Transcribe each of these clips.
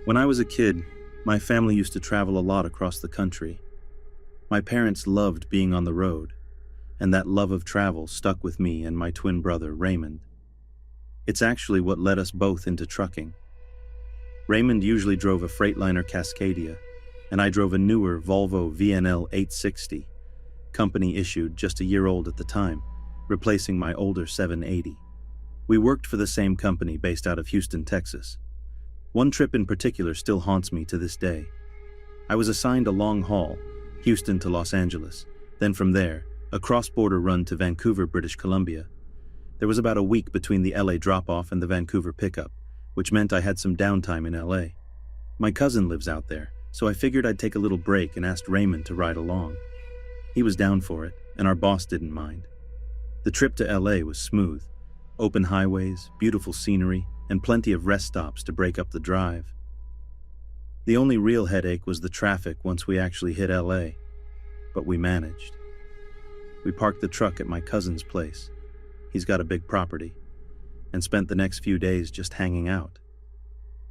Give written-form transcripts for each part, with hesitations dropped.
When I was a kid, my family used to travel a lot across the country. My parents loved being on the road, and that love of travel stuck with me and my twin brother, Raymond. It's actually what led us both into trucking. Raymond usually drove a Freightliner Cascadia, and I drove a newer Volvo VNL 860, company issued, just a year old at the time, replacing my older 780. We worked for the same company based out of Houston, Texas. One trip in particular still haunts me to this day. I was assigned a long haul, Houston to Los Angeles, then from there, a cross-border run to Vancouver, British Columbia. There was about a week between the LA drop-off and the Vancouver pickup, which meant I had some downtime in LA. My cousin lives out there, so I figured I'd take a little break and asked Raymond to ride along. He was down for it, and our boss didn't mind. The trip to LA was smooth. Open highways, beautiful scenery, and plenty of rest stops to break up the drive. The only real headache was the traffic once we actually hit LA, but we managed. We parked the truck at my cousin's place. He's got a big property, and spent the next few days just hanging out.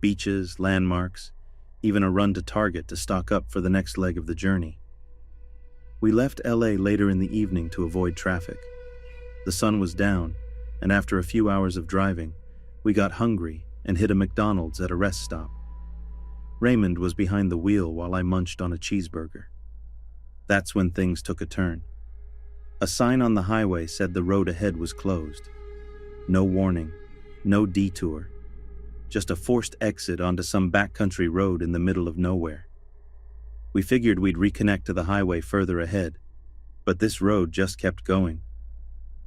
Beaches, landmarks, even a run to Target to stock up for the next leg of the journey. We left LA later in the evening to avoid traffic. The sun was down, and after a few hours of driving, we got hungry and hit a McDonald's at a rest stop. Raymond was behind the wheel while I munched on a cheeseburger. That's when things took a turn. A sign on the highway said the road ahead was closed. No warning, no detour, just a forced exit onto some backcountry road in the middle of nowhere. We figured we'd reconnect to the highway further ahead, but this road just kept going.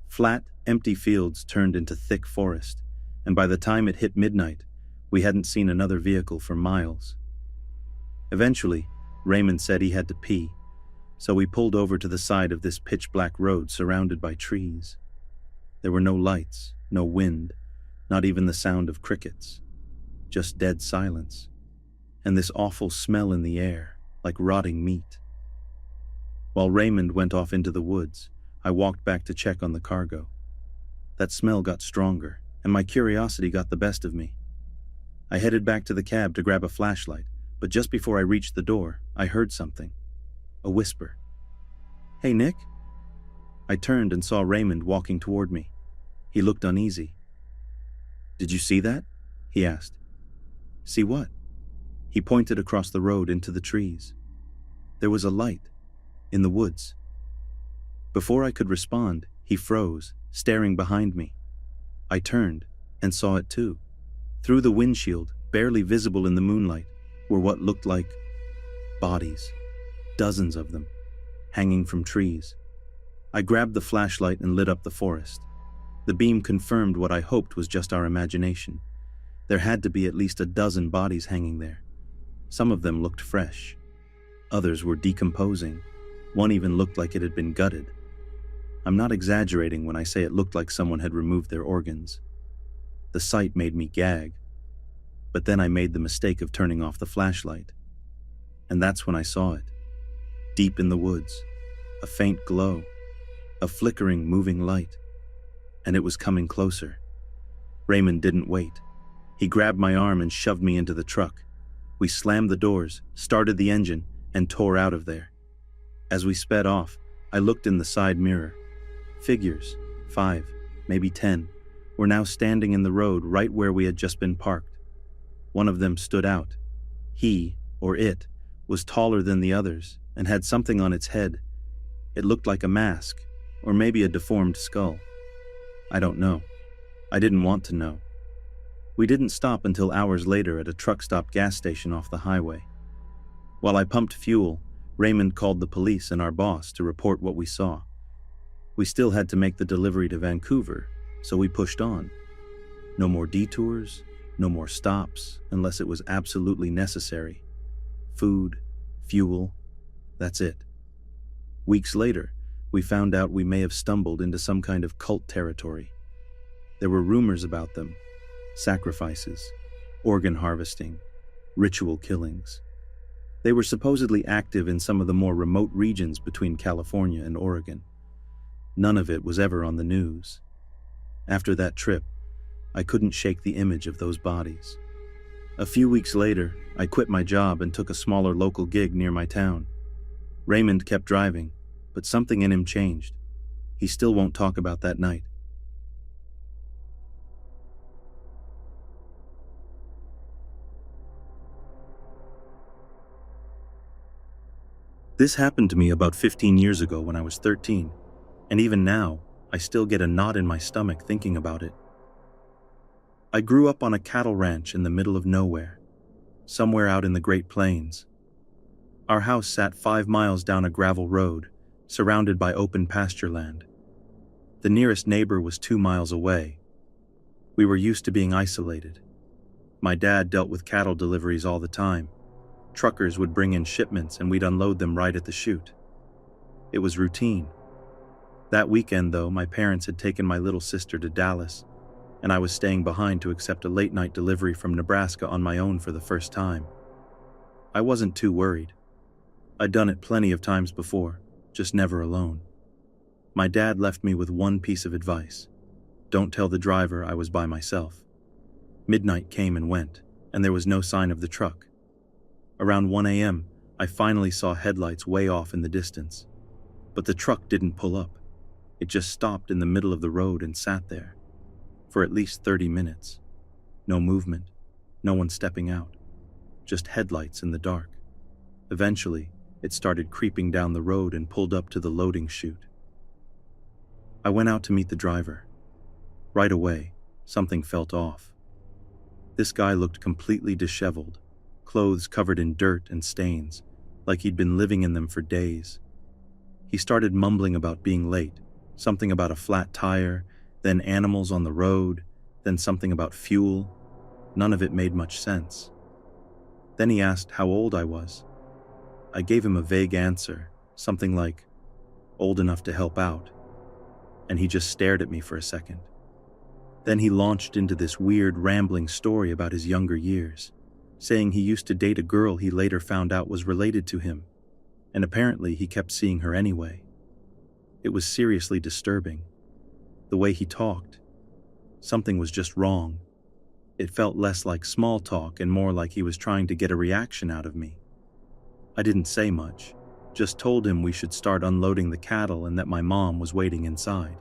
Flat, empty fields turned into thick forest, and by the time it hit midnight, we hadn't seen another vehicle for miles. Eventually, Raymond said he had to pee, so we pulled over to the side of this pitch-black road surrounded by trees. There were no lights, no wind, not even the sound of crickets. Just dead silence, and this awful smell in the air, like rotting meat. While Raymond went off into the woods, I walked back to check on the cargo. That smell got stronger, and my curiosity got the best of me. I headed back to the cab to grab a flashlight, but just before I reached the door, I heard something. A whisper. "Hey, Nick?" I turned and saw Raymond walking toward me. He looked uneasy. "Did you see that?" he asked. "See what?" He pointed across the road into the trees. There was a light, in the woods. Before I could respond, he froze, staring behind me. I turned and saw it too. Through the windshield, barely visible in the moonlight, were what looked like bodies, dozens of them, hanging from trees. I grabbed the flashlight and lit up the forest. The beam confirmed what I hoped was just our imagination. There had to be at least a dozen bodies hanging there. Some of them looked fresh. Others were decomposing. One even looked like it had been gutted. I'm not exaggerating when I say it looked like someone had removed their organs. The sight made me gag. But then I made the mistake of turning off the flashlight. And that's when I saw it. Deep in the woods, a faint glow, a flickering, moving light. And it was coming closer. Raymond didn't wait. He grabbed my arm and shoved me into the truck. We slammed the doors, started the engine, and tore out of there. As we sped off, I looked in the side mirror. Figures, 5, maybe 10, were now standing in the road right where we had just been parked. One of them stood out. He, or it, was taller than the others and had something on its head. It looked like a mask, or maybe a deformed skull. I don't know. I didn't want to know. We didn't stop until hours later at a truck stop gas station off the highway. While I pumped fuel, Raymond called the police and our boss to report what we saw. We still had to make the delivery to Vancouver, so we pushed on. No more detours, no more stops, unless it was absolutely necessary. Food, fuel, that's it. Weeks later, we found out we may have stumbled into some kind of cult territory. There were rumors about them. Sacrifices, organ harvesting, ritual killings. They were supposedly active in some of the more remote regions between California and Oregon. None of it was ever on the news. After that trip, I couldn't shake the image of those bodies. A few weeks later, I quit my job and took a smaller local gig near my town. Raymond kept driving, but something in him changed. He still won't talk about that night. This happened to me about 15 years ago when I was 13, and even now, I still get a knot in my stomach thinking about it. I grew up on a cattle ranch in the middle of nowhere, somewhere out in the Great Plains. Our house sat 5 miles down a gravel road, surrounded by open pasture land. The nearest neighbor was 2 miles away. We were used to being isolated. My dad dealt with cattle deliveries all the time. Truckers would bring in shipments and we'd unload them right at the chute. It was routine. That weekend, though, my parents had taken my little sister to Dallas, and I was staying behind to accept a late-night delivery from Nebraska on my own for the first time. I wasn't too worried. I'd done it plenty of times before, just never alone. My dad left me with one piece of advice: don't tell the driver I was by myself. Midnight came and went, and there was no sign of the truck. Around 1 a.m., I finally saw headlights way off in the distance. But the truck didn't pull up. It just stopped in the middle of the road and sat there. For at least 30 minutes. No movement, no one stepping out. Just headlights in the dark. Eventually, it started creeping down the road and pulled up to the loading chute. I went out to meet the driver. Right away, something felt off. This guy looked completely disheveled, clothes covered in dirt and stains, like he'd been living in them for days. He started mumbling about being late, something about a flat tire, then animals on the road, then something about fuel. None of it made much sense. Then he asked how old I was. I gave him a vague answer, something like, old enough to help out, and he just stared at me for a second. Then he launched into this weird, rambling story about his younger years, saying he used to date a girl he later found out was related to him, and apparently he kept seeing her anyway. It was seriously disturbing. The way he talked. Something was just wrong. It felt less like small talk and more like he was trying to get a reaction out of me. I didn't say much, just told him we should start unloading the cattle and that my mom was waiting inside.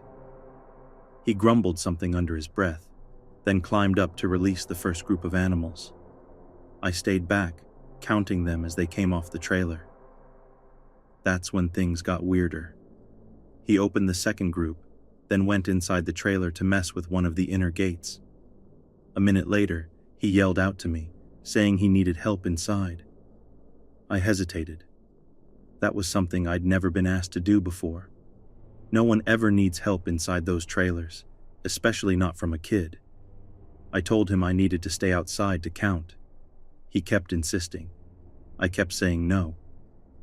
He grumbled something under his breath, then climbed up to release the first group of animals. I stayed back, counting them as they came off the trailer. That's when things got weirder. He opened the second group, then went inside the trailer to mess with one of the inner gates. A minute later, he yelled out to me, saying he needed help inside. I hesitated. That was something I'd never been asked to do before. No one ever needs help inside those trailers, especially not from a kid. I told him I needed to stay outside to count. He kept insisting. I kept saying no.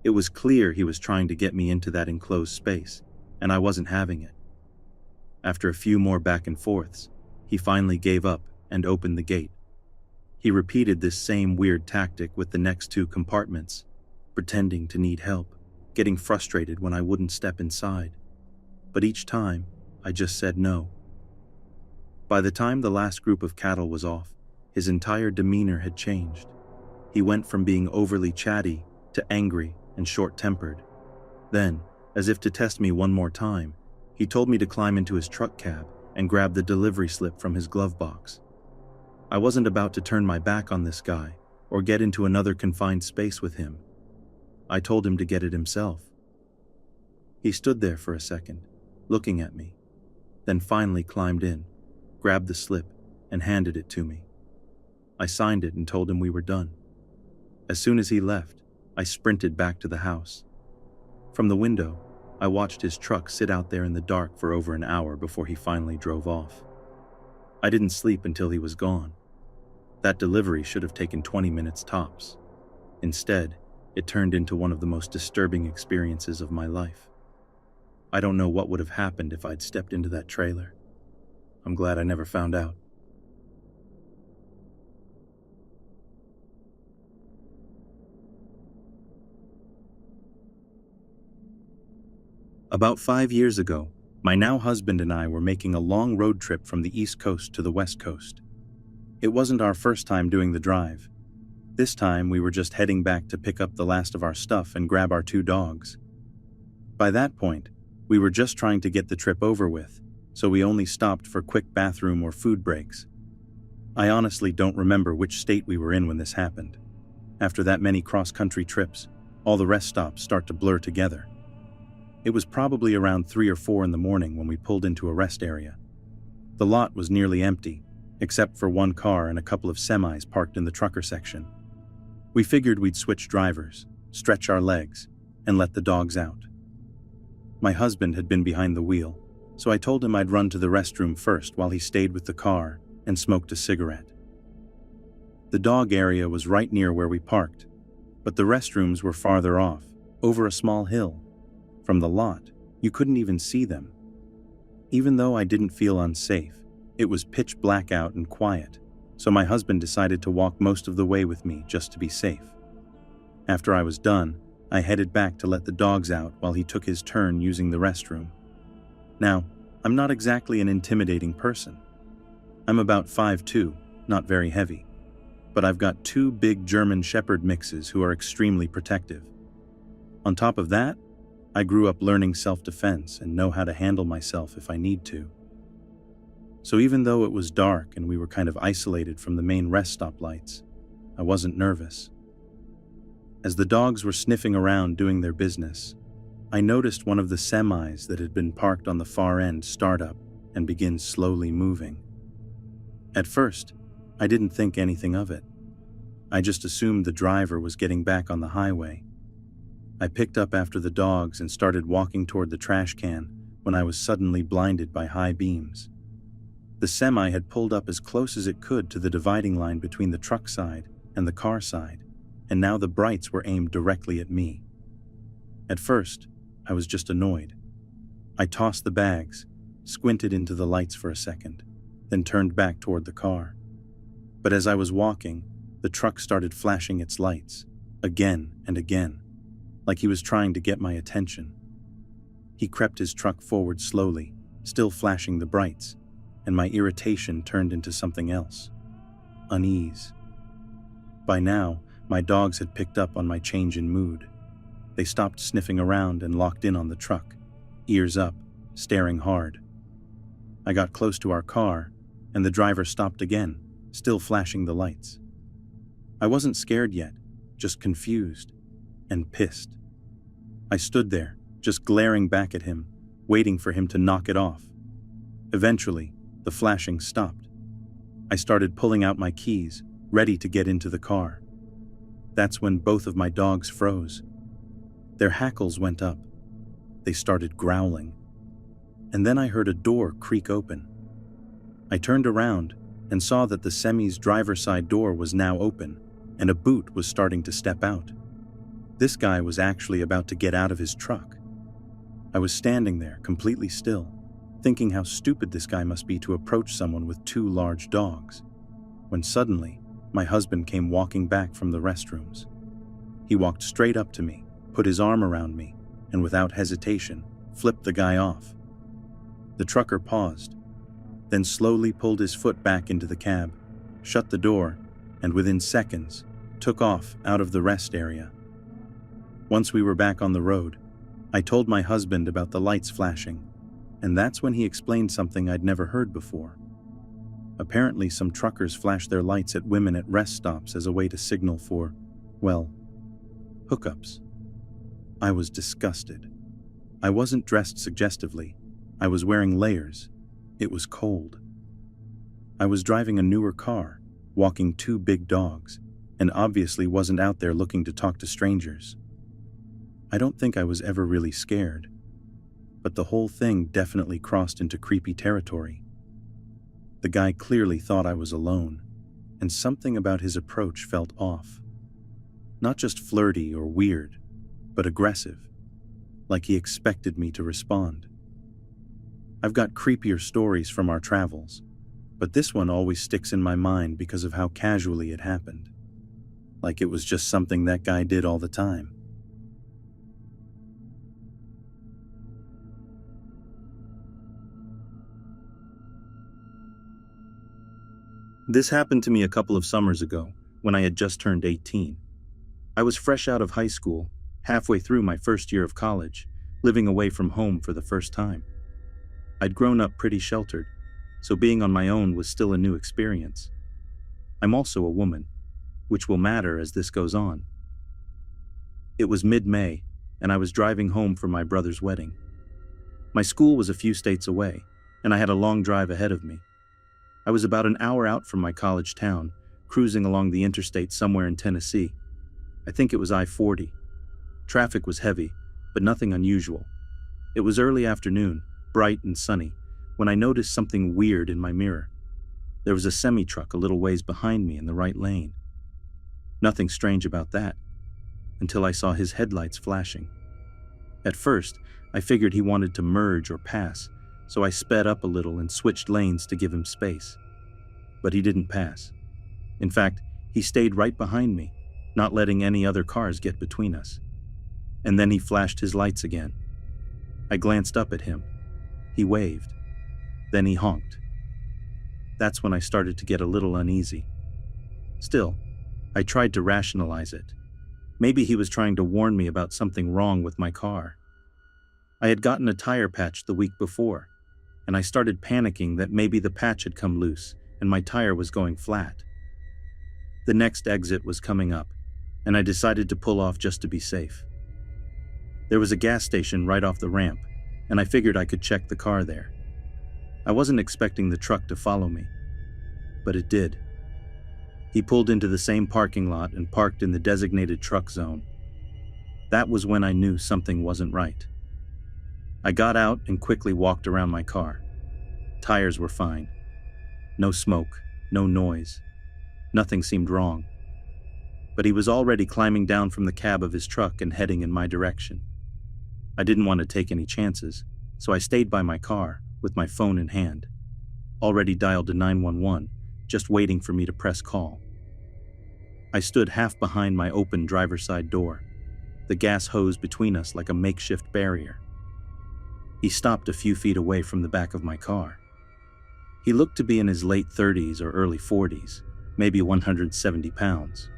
It was clear he was trying to get me into that enclosed space, and I wasn't having it. After a few more back and forths, he finally gave up and opened the gate. He repeated this same weird tactic with the next 2 compartments, pretending to need help, getting frustrated when I wouldn't step inside. But each time, I just said no. By the time the last group of cattle was off, his entire demeanor had changed. He went from being overly chatty to angry and short-tempered. Then, as if to test me one more time, he told me to climb into his truck cab and grab the delivery slip from his glove box. I wasn't about to turn my back on this guy or get into another confined space with him. I told him to get it himself. He stood there for a second, looking at me, then finally climbed in, grabbed the slip, and handed it to me. I signed it and told him we were done. As soon as he left, I sprinted back to the house. From the window, I watched his truck sit out there in the dark for over an hour before he finally drove off. I didn't sleep until he was gone. That delivery should have taken 20 minutes tops. Instead, it turned into one of the most disturbing experiences of my life. I don't know what would have happened if I'd stepped into that trailer. I'm glad I never found out. About 5 years ago, my now husband and I were making a long road trip from the East Coast to the West Coast. It wasn't our first time doing the drive. This time we were just heading back to pick up the last of our stuff and grab our 2 dogs. By that point, we were just trying to get the trip over with, so we only stopped for quick bathroom or food breaks. I honestly don't remember which state we were in when this happened. After that many cross-country trips, all the rest stops start to blur together. It was probably around 3 or 4 in the morning when we pulled into a rest area. The lot was nearly empty, except for 1 car and a couple of semis parked in the trucker section. We figured we'd switch drivers, stretch our legs, and let the dogs out. My husband had been behind the wheel, so I told him I'd run to the restroom first while he stayed with the car and smoked a cigarette. The dog area was right near where we parked, but the restrooms were farther off, over a small hill. From the lot, you couldn't even see them. Even though I didn't feel unsafe, it was pitch black out and quiet, so my husband decided to walk most of the way with me just to be safe. After I was done, I headed back to let the dogs out while he took his turn using the restroom. Now, I'm not exactly an intimidating person. I'm about 5'2", not very heavy, but I've got 2 big German Shepherd mixes who are extremely protective. On top of that, I grew up learning self-defense and know how to handle myself if I need to. So even though it was dark and we were kind of isolated from the main rest stop lights, I wasn't nervous. As the dogs were sniffing around doing their business, I noticed one of the semis that had been parked on the far end start up and begin slowly moving. At first, I didn't think anything of it. I just assumed the driver was getting back on the highway. I picked up after the dogs and started walking toward the trash can when I was suddenly blinded by high beams. The semi had pulled up as close as it could to the dividing line between the truck side and the car side, and now the brights were aimed directly at me. At first, I was just annoyed. I tossed the bags, squinted into the lights for a second, then turned back toward the car. But as I was walking, the truck started flashing its lights, again and again, like he was trying to get my attention. He crept his truck forward slowly, still flashing the brights, and my irritation turned into something else: unease. By now, my dogs had picked up on my change in mood. They stopped sniffing around and locked in on the truck, ears up, staring hard. I got close to our car, and the driver stopped again, still flashing the lights. I wasn't scared yet, just confused and pissed. I stood there, just glaring back at him, waiting for him to knock it off. Eventually, the flashing stopped. I started pulling out my keys, ready to get into the car. That's when both of my dogs froze. Their hackles went up. They started growling. And then I heard a door creak open. I turned around and saw that the semi's driver's side door was now open, and a boot was starting to step out. This guy was actually about to get out of his truck. I was standing there, completely still, thinking how stupid this guy must be to approach someone with 2 large dogs, when suddenly, my husband came walking back from the restrooms. He walked straight up to me, put his arm around me, and without hesitation, flipped the guy off. The trucker paused, then slowly pulled his foot back into the cab, shut the door, and within seconds, took off out of the rest area. Once we were back on the road, I told my husband about the lights flashing, and that's when he explained something I'd never heard before. Apparently, some truckers flash their lights at women at rest stops as a way to signal for, well, hookups. I was disgusted. I wasn't dressed suggestively. I was wearing layers. It was cold. I was driving a newer car, walking 2 big dogs, and obviously wasn't out there looking to talk to strangers. I don't think I was ever really scared, but the whole thing definitely crossed into creepy territory. The guy clearly thought I was alone, and something about his approach felt off. Not just flirty or weird, but aggressive, like he expected me to respond. I've got creepier stories from our travels, but this one always sticks in my mind because of how casually it happened. Like it was just something that guy did all the time. This happened to me a couple of summers ago when I had just turned 18. I was fresh out of high school, halfway through my first year of college, living away from home for the first time. I'd grown up pretty sheltered, so being on my own was still a new experience. I'm also a woman, which will matter as this goes on. It was mid-May, and I was driving home from my brother's wedding. My school was a few states away, and I had a long drive ahead of me. I was about an hour out from my college town, cruising along the interstate somewhere in Tennessee. I think it was I-40. Traffic was heavy, but nothing unusual. It was early afternoon, bright and sunny, when I noticed something weird in my mirror. There was a semi-truck a little ways behind me in the right lane. Nothing strange about that, until I saw his headlights flashing. At first, I figured he wanted to merge or pass, so I sped up a little and switched lanes to give him space. But he didn't pass. In fact, he stayed right behind me, not letting any other cars get between us. And then he flashed his lights again. I glanced up at him. He waved. Then he honked. That's when I started to get a little uneasy. Still, I tried to rationalize it. Maybe he was trying to warn me about something wrong with my car. I had gotten a tire patch the week before, and I started panicking that maybe the patch had come loose and my tire was going flat. The next exit was coming up, and I decided to pull off just to be safe. There was a gas station right off the ramp, and I figured I could check the car there. I wasn't expecting the truck to follow me, but it did. He pulled into the same parking lot and parked in the designated truck zone. That was when I knew something wasn't right. I got out and quickly walked around my car. Tires were fine. No smoke, no noise. Nothing seemed wrong. But he was already climbing down from the cab of his truck and heading in my direction. I didn't want to take any chances, so I stayed by my car with my phone in hand, already dialed to 911, just waiting for me to press call. I stood half behind my open driver's side door, the gas hose between us like a makeshift barrier. He stopped a few feet away from the back of my car. He looked to be in his late 30s or early 40s, maybe 170 pounds.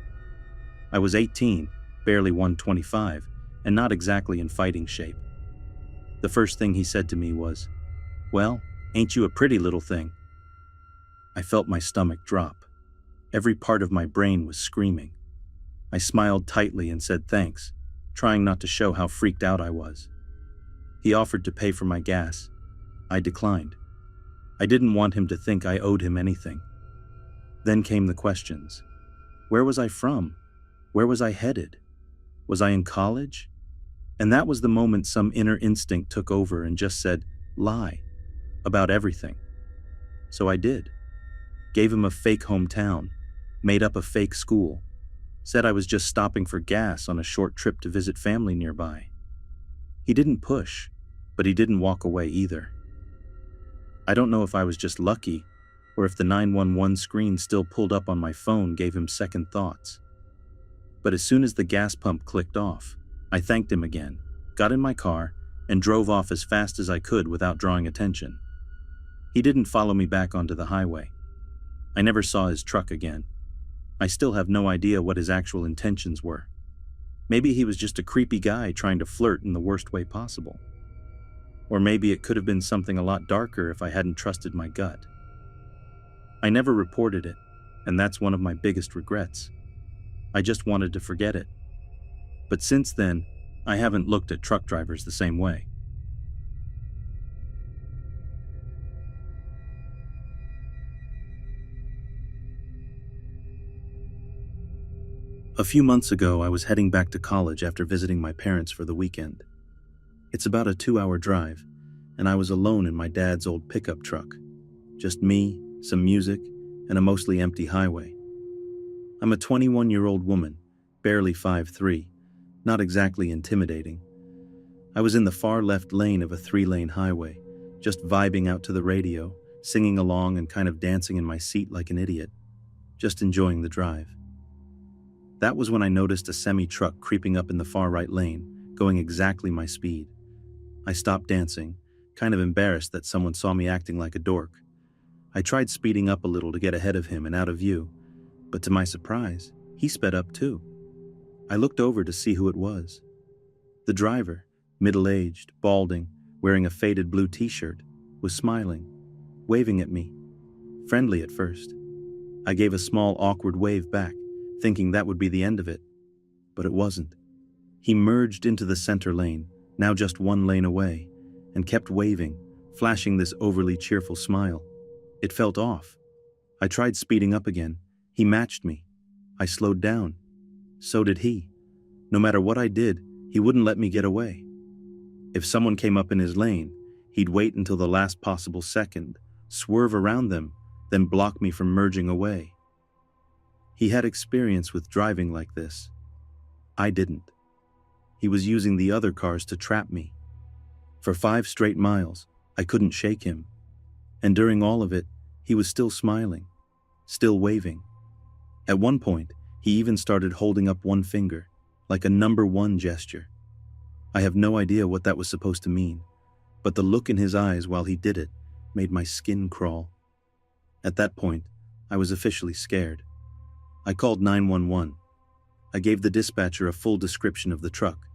I was 18, barely 125, and not exactly in fighting shape. The first thing he said to me was, "Well, ain't you a pretty little thing?" I felt my stomach drop. Every part of my brain was screaming. I smiled tightly and said thanks, trying not to show how freaked out I was. He offered to pay for my gas. I declined. I didn't want him to think I owed him anything. Then came the questions. Where was I from? Where was I headed? Was I in college? And that was the moment some inner instinct took over and just said, lie, about everything. So I did. Gave him a fake hometown, made up a fake school, said I was just stopping for gas on a short trip to visit family nearby. He didn't push, but he didn't walk away either. I don't know if I was just lucky, or if the 911 screen still pulled up on my phone gave him second thoughts. But as soon as the gas pump clicked off, I thanked him again, got in my car, and drove off as fast as I could without drawing attention. He didn't follow me back onto the highway. I never saw his truck again. I still have no idea what his actual intentions were. Maybe he was just a creepy guy trying to flirt in the worst way possible. Or maybe it could have been something a lot darker if I hadn't trusted my gut. I never reported it, and that's one of my biggest regrets. I just wanted to forget it. But since then, I haven't looked at truck drivers the same way. A few months ago, I was heading back to college after visiting my parents for the weekend. It's about a 2-hour drive, and I was alone in my dad's old pickup truck. Just me, some music, and a mostly empty highway. I'm a 21-year-old woman, barely 5'3", not exactly intimidating. I was in the far left lane of a 3-lane highway, just vibing out to the radio, singing along and kind of dancing in my seat like an idiot, just enjoying the drive. That was when I noticed a semi-truck creeping up in the far right lane, going exactly my speed. I stopped dancing, kind of embarrassed that someone saw me acting like a dork. I tried speeding up a little to get ahead of him and out of view, but to my surprise, he sped up too. I looked over to see who it was. The driver, middle-aged, balding, wearing a faded blue t-shirt, was smiling, waving at me. Friendly at first. I gave a small awkward wave back, thinking that would be the end of it. But it wasn't. He merged into the center lane, now just one lane away, and kept waving, flashing this overly cheerful smile. It felt off. I tried speeding up again. He matched me. I slowed down. So did he. No matter what I did, he wouldn't let me get away. If someone came up in his lane, he'd wait until the last possible second, swerve around them, then block me from merging away. He had experience with driving like this. I didn't. He was using the other cars to trap me. For 5 straight miles, I couldn't shake him. And during all of it, he was still smiling, still waving. At one point, he even started holding up one finger, like a number 1 gesture. I have no idea what that was supposed to mean, but the look in his eyes while he did it made my skin crawl. At that point, I was officially scared. I called 911. I gave the dispatcher a full description of the truck,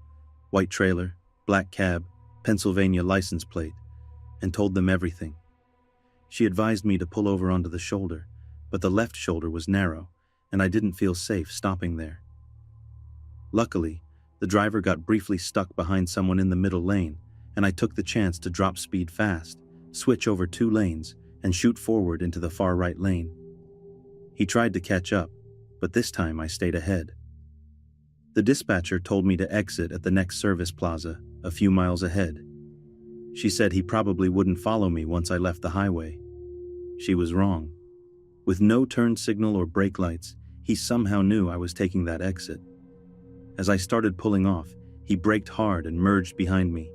white trailer, black cab, Pennsylvania license plate, and told them everything. She advised me to pull over onto the shoulder, but the left shoulder was narrow, and I didn't feel safe stopping there. Luckily, the driver got briefly stuck behind someone in the middle lane, and I took the chance to drop speed fast, switch over 2 lanes, and shoot forward into the far right lane. He tried to catch up, but this time I stayed ahead. The dispatcher told me to exit at the next service plaza, a few miles ahead. She said he probably wouldn't follow me once I left the highway. She was wrong. With no turn signal or brake lights, he somehow knew I was taking that exit. As I started pulling off, he braked hard and merged behind me,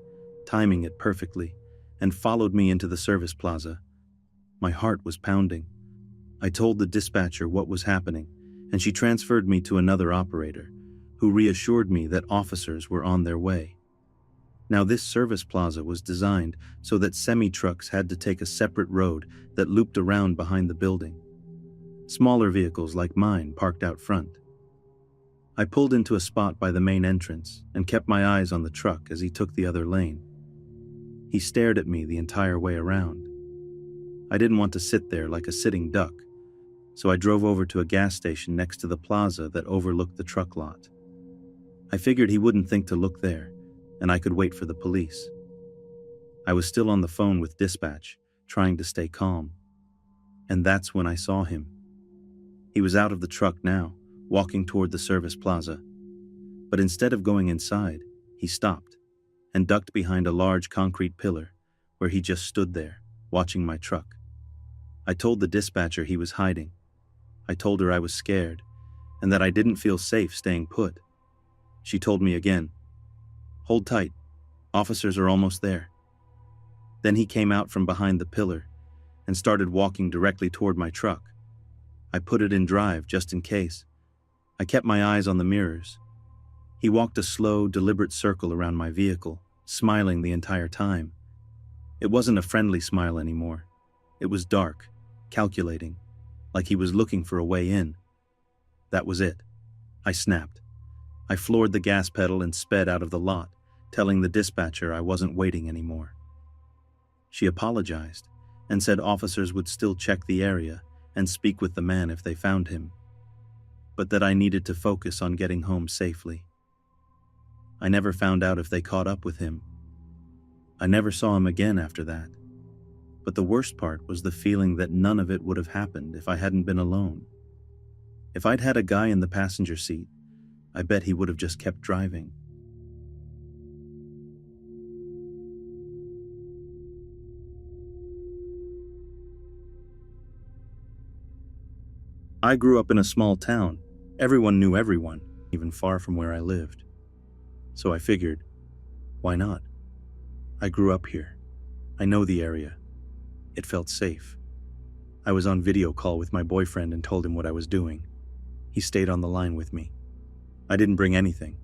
timing it perfectly, and followed me into the service plaza. My heart was pounding. I told the dispatcher what was happening, and she transferred me to another operator, who reassured me that officers were on their way. Now this service plaza was designed so that semi-trucks had to take a separate road that looped around behind the building. Smaller vehicles like mine parked out front. I pulled into a spot by the main entrance and kept my eyes on the truck as he took the other lane. He stared at me the entire way around. I didn't want to sit there like a sitting duck, so I drove over to a gas station next to the plaza that overlooked the truck lot. I figured he wouldn't think to look there, and I could wait for the police. I was still on the phone with dispatch, trying to stay calm. And that's when I saw him. He was out of the truck now, walking toward the service plaza. But instead of going inside, he stopped and ducked behind a large concrete pillar where he just stood there, watching my truck. I told the dispatcher he was hiding. I told her I was scared and that I didn't feel safe staying put. She told me again, "Hold tight, officers are almost there." Then he came out from behind the pillar and started walking directly toward my truck. I put it in drive just in case. I kept my eyes on the mirrors. He walked a slow, deliberate circle around my vehicle, smiling the entire time. It wasn't a friendly smile anymore. It was dark, calculating, like he was looking for a way in. That was it. I snapped. I floored the gas pedal and sped out of the lot, telling the dispatcher I wasn't waiting anymore. She apologized and said officers would still check the area and speak with the man if they found him, but that I needed to focus on getting home safely. I never found out if they caught up with him. I never saw him again after that. But the worst part was the feeling that none of it would have happened if I hadn't been alone. If I'd had a guy in the passenger seat, I bet he would have just kept driving. I grew up in a small town. Everyone knew everyone, even far from where I lived. So I figured, why not? I grew up here. I know the area. It felt safe. I was on video call with my boyfriend and told him what I was doing. He stayed on the line with me. I didn't bring anything.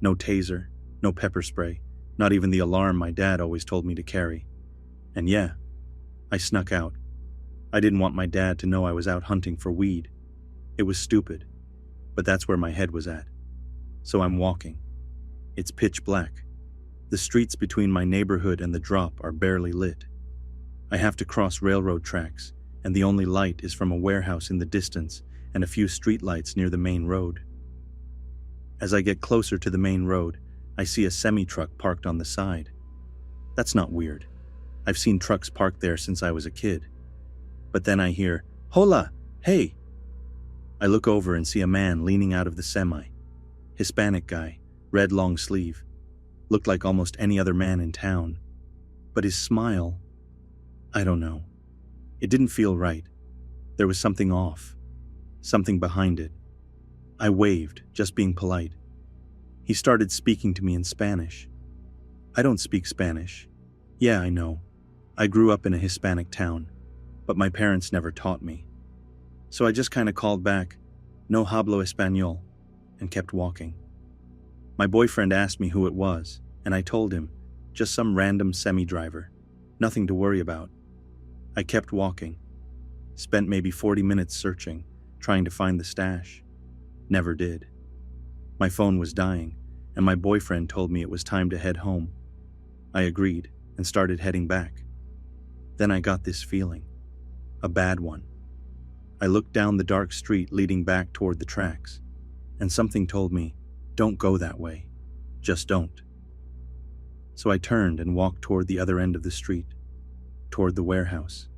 No taser, no pepper spray, not even the alarm my dad always told me to carry. And yeah, I snuck out. I didn't want my dad to know I was out hunting for weed. It was stupid, but that's where my head was at. So I'm walking. It's pitch black. The streets between my neighborhood and the drop are barely lit. I have to cross railroad tracks, and the only light is from a warehouse in the distance and a few streetlights near the main road. As I get closer to the main road, I see a semi-truck parked on the side. That's not weird. I've seen trucks parked there since I was a kid. But then I hear, "Hola! Hey!" I look over and see a man leaning out of the semi. Hispanic guy, red long sleeve. Looked like almost any other man in town. But his smile, I don't know. It didn't feel right. There was something off. Something behind it. I waved, just being polite. He started speaking to me in Spanish. I don't speak Spanish. Yeah, I know. I grew up in a Hispanic town, but my parents never taught me. So I just kind of called back, "No hablo español," and kept walking. My boyfriend asked me who it was, and I told him, just some random semi-driver. Nothing to worry about. I kept walking. Spent maybe 40 minutes searching, trying to find the stash. Never did. My phone was dying, and my boyfriend told me it was time to head home. I agreed and started heading back. Then I got this feeling. A bad one. I looked down the dark street leading back toward the tracks, and something told me, don't go that way. Just don't. So I turned and walked toward the other end of the street, toward the warehouse.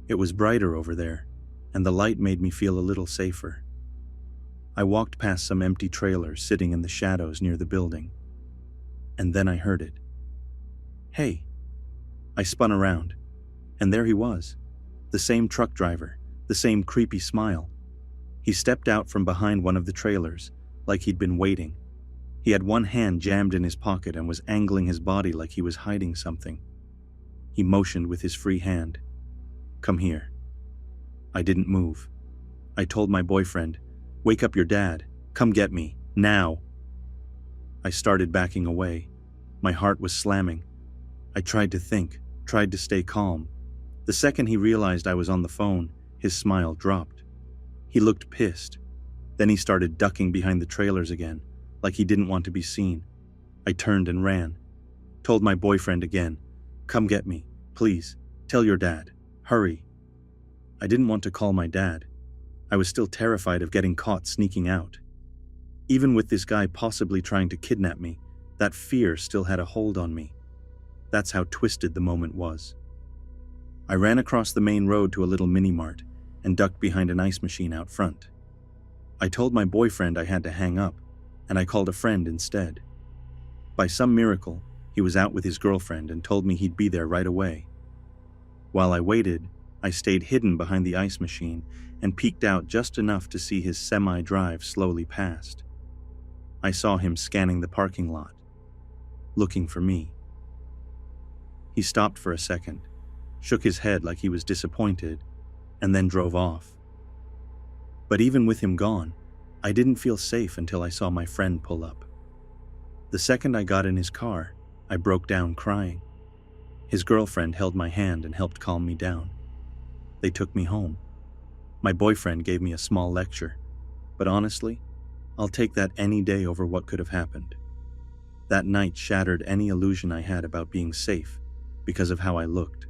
It was brighter over there, and the light made me feel a little safer. I walked past some empty trailers sitting in the shadows near the building, and then I heard it. "Hey." I spun around, and there he was, the same truck driver, the same creepy smile. He stepped out from behind one of the trailers, like he'd been waiting. He had one hand jammed in his pocket and was angling his body like he was hiding something. He motioned with his free hand. "Come here." I didn't move. I told my boyfriend, "Wake up your dad. Come get me. Now." I started backing away. My heart was slamming. I tried to think, tried to stay calm. The second he realized I was on the phone, his smile dropped. He looked pissed. Then he started ducking behind the trailers again, like he didn't want to be seen. I turned and ran. Told my boyfriend again, "Come get me, please. Tell your dad. Hurry." I didn't want to call my dad. I was still terrified of getting caught sneaking out. Even with this guy possibly trying to kidnap me, that fear still had a hold on me. That's how twisted the moment was. I ran across the main road to a little mini-mart and ducked behind an ice machine out front. I told my boyfriend I had to hang up, and I called a friend instead. By some miracle, he was out with his girlfriend and told me he'd be there right away. While I waited, I stayed hidden behind the ice machine and peeked out just enough to see his semi-drive slowly past. I saw him scanning the parking lot, looking for me. He stopped for a second, shook his head like he was disappointed, and then drove off. But even with him gone, I didn't feel safe until I saw my friend pull up. The second I got in his car, I broke down crying. His girlfriend held my hand and helped calm me down. They took me home. My boyfriend gave me a small lecture, but honestly, I'll take that any day over what could have happened. That night shattered any illusion I had about being safe because of how I looked.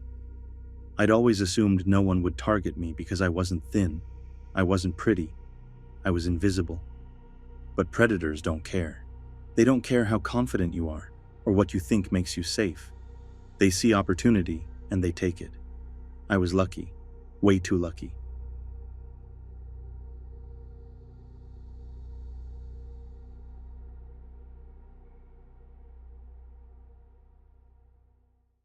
I'd always assumed no one would target me because I wasn't thin, I wasn't pretty, I was invisible. But predators don't care. They don't care how confident you are or what you think makes you safe. They see opportunity and they take it. I was lucky, way too lucky.